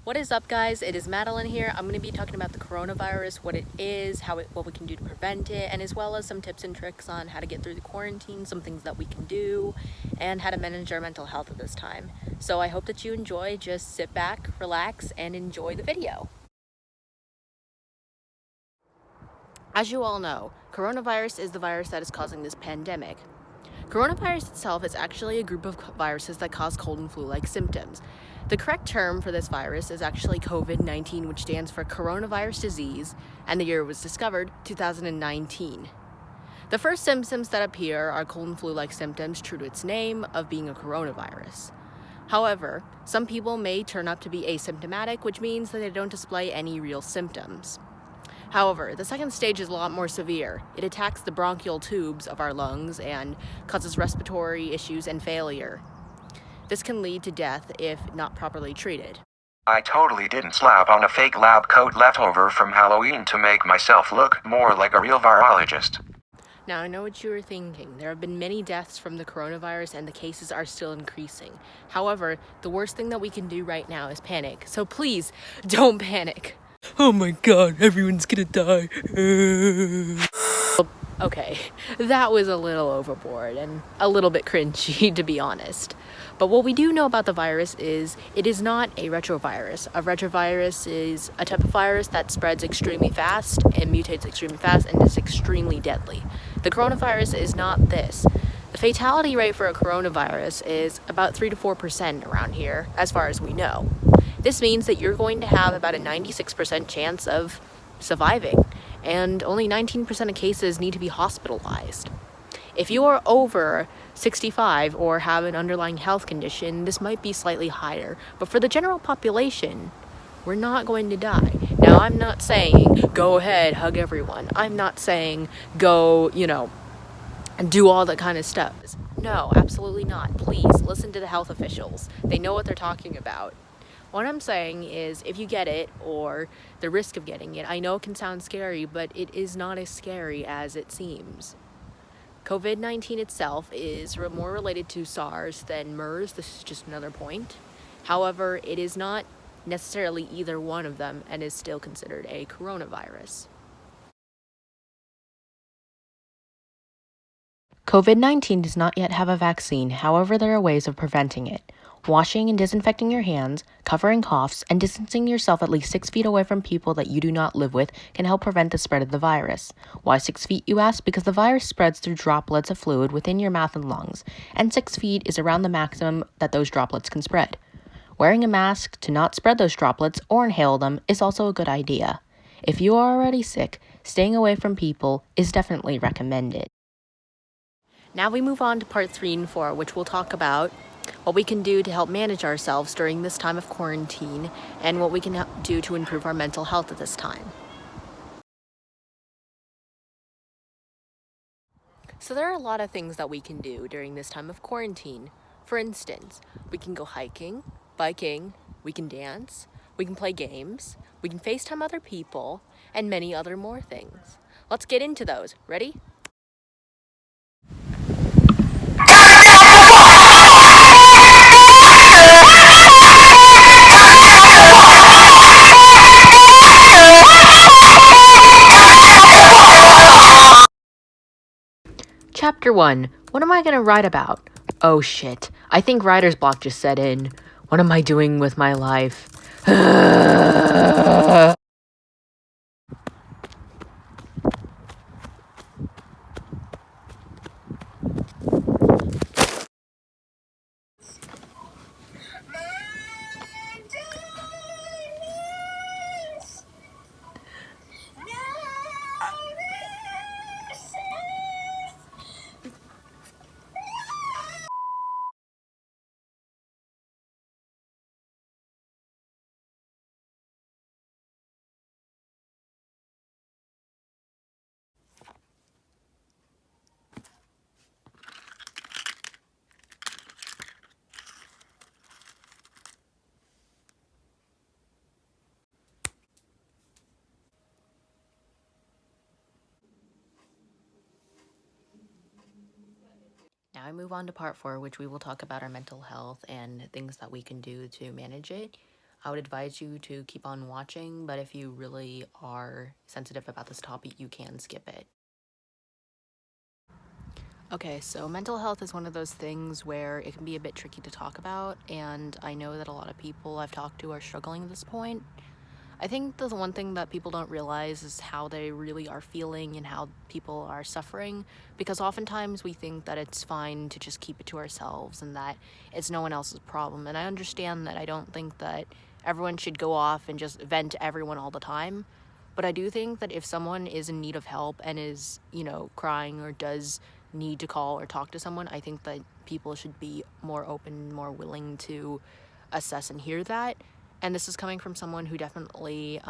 What is up, guys? It is Madeline here. I'm going to be talking about the coronavirus, what it is, what we can do to prevent it, and as well as some tips and tricks on how to get through the quarantine, some things that we can do, and how to manage our mental health at this time. So I hope that you enjoy. Just sit back, relax, and enjoy the video. As you all know, coronavirus is the virus that is causing this pandemic. Coronavirus itself is actually a group of viruses that cause cold and flu-like symptoms. The correct term for this virus is actually COVID-19, which stands for coronavirus disease, and the year it was discovered, 2019. The first symptoms that appear are cold and flu-like symptoms, true to its name of being a coronavirus. However, some people may turn up to be asymptomatic, which means that they don't display any real symptoms. However, the second stage is a lot more severe. It attacks the bronchial tubes of our lungs and causes respiratory issues and failure. This can lead to death if not properly treated. I totally didn't slap on a fake lab coat leftover from Halloween to make myself look more like a real virologist. Now, I know what you were thinking. There have been many deaths from the coronavirus and the cases are still increasing. However, the worst thing that we can do right now is panic. So please, don't panic. Oh my god, everyone's gonna die. Okay, that was a little overboard and a little bit cringy, to be honest. But what we do know about the virus is it is not a retrovirus. A retrovirus is a type of virus that spreads extremely fast and mutates extremely fast and is extremely deadly. The coronavirus is not this. The fatality rate for a coronavirus is about 3 to 4% around here, as far as we know. This means that you're going to have about a 96% chance of surviving, and only 19% of cases need to be hospitalized. If you are over 65 or have an underlying health condition, this might be slightly higher, but for the general population, we're not going to die. Now, I'm not saying go ahead, hug everyone. I'm not saying go, do all that kind of stuff. No, absolutely not. Please listen to the health officials. They know what they're talking about. What I'm saying is, if you get it, or the risk of getting it, I know it can sound scary, but it is not as scary as it seems. COVID-19 itself is more related to SARS than MERS. This is just another point. However, it is not necessarily either one of them and is still considered a coronavirus. COVID-19 does not yet have a vaccine. However, there are ways of preventing it. Washing and disinfecting your hands, covering coughs, and distancing yourself at least 6 feet away from people that you do not live with can help prevent the spread of the virus. Why 6 feet, you ask? Because the virus spreads through droplets of fluid within your mouth and lungs, and 6 feet is around the maximum that those droplets can spread. Wearing a mask to not spread those droplets or inhale them is also a good idea. If you are already sick, staying away from people is definitely recommended. Now we move on to part 3 and 4, which we'll talk about what we can do to help manage ourselves during this time of quarantine and what we can do to improve our mental health at this time. So there are a lot of things that we can do during this time of quarantine. For instance, we can go hiking, biking, we can dance, we can play games, we can FaceTime other people, and many other more things. Let's get into those. Ready? Chapter 1. What am I going to write about? Oh shit. I think writer's block just set in. What am I doing with my life? Now I move on to part 4, which we will talk about our mental health and things that we can do to manage it. I would advise you to keep on watching, but if you really are sensitive about this topic, you can skip it. Okay, so mental health is one of those things where it can be a bit tricky to talk about, and I know that a lot of people I've talked to are struggling at this point. I think the one thing that people don't realize is how they really are feeling and how people are suffering, because oftentimes we think that it's fine to just keep it to ourselves and that it's no one else's problem. And I understand that I don't think that everyone should go off and just vent to everyone all the time. But I do think that if someone is in need of help and is, crying or does need to call or talk to someone, I think that people should be more open, more willing to assess and hear that. And this is coming from someone who definitely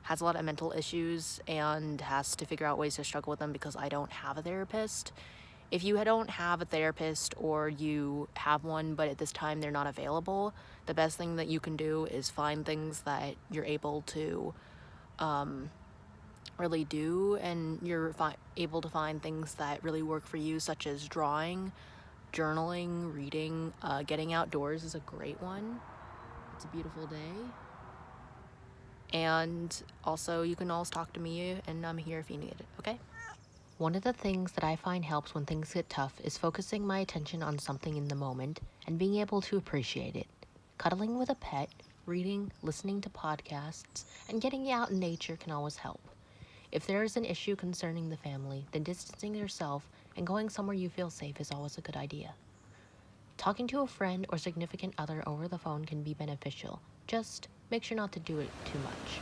has a lot of mental issues and has to figure out ways to struggle with them because I don't have a therapist. If you don't have a therapist or you have one but at this time they're not available, the best thing that you can do is find things that you're able to really do, and you're able to find things that really work for you, such as drawing, journaling, reading. Getting outdoors is a great one. It's a beautiful day. And also, you can always talk to me, and I'm here if you need it, okay? One of the things that I find helps when things get tough is focusing my attention on something in the moment and being able to appreciate it. Cuddling with a pet, reading, listening to podcasts, and getting out in nature can always help. If there is an issue concerning the family, then distancing yourself and going somewhere you feel safe is always a good idea. Talking to a friend or significant other over the phone can be beneficial. Just make sure not to do it too much.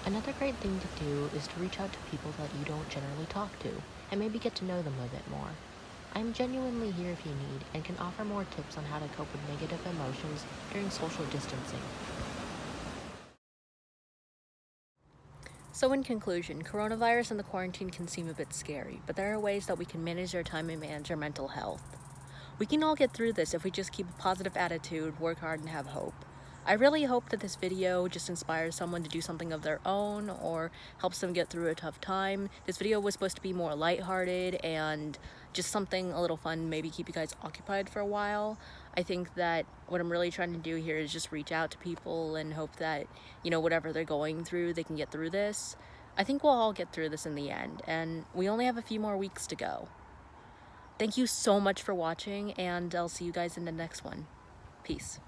Another great thing to do is to reach out to people that you don't generally talk to and maybe get to know them a bit more. I'm genuinely here if you need and can offer more tips on how to cope with negative emotions during social distancing. So in conclusion, coronavirus and the quarantine can seem a bit scary, but there are ways that we can manage our time and manage our mental health. We can all get through this if we just keep a positive attitude, work hard, and have hope. I really hope that this video just inspires someone to do something of their own or helps them get through a tough time. This video was supposed to be more lighthearted and just something a little fun, maybe keep you guys occupied for a while. I think that what I'm really trying to do here is just reach out to people and hope that, whatever they're going through, they can get through this. I think we'll all get through this in the end, and we only have a few more weeks to go. Thank you so much for watching, and I'll see you guys in the next one. Peace.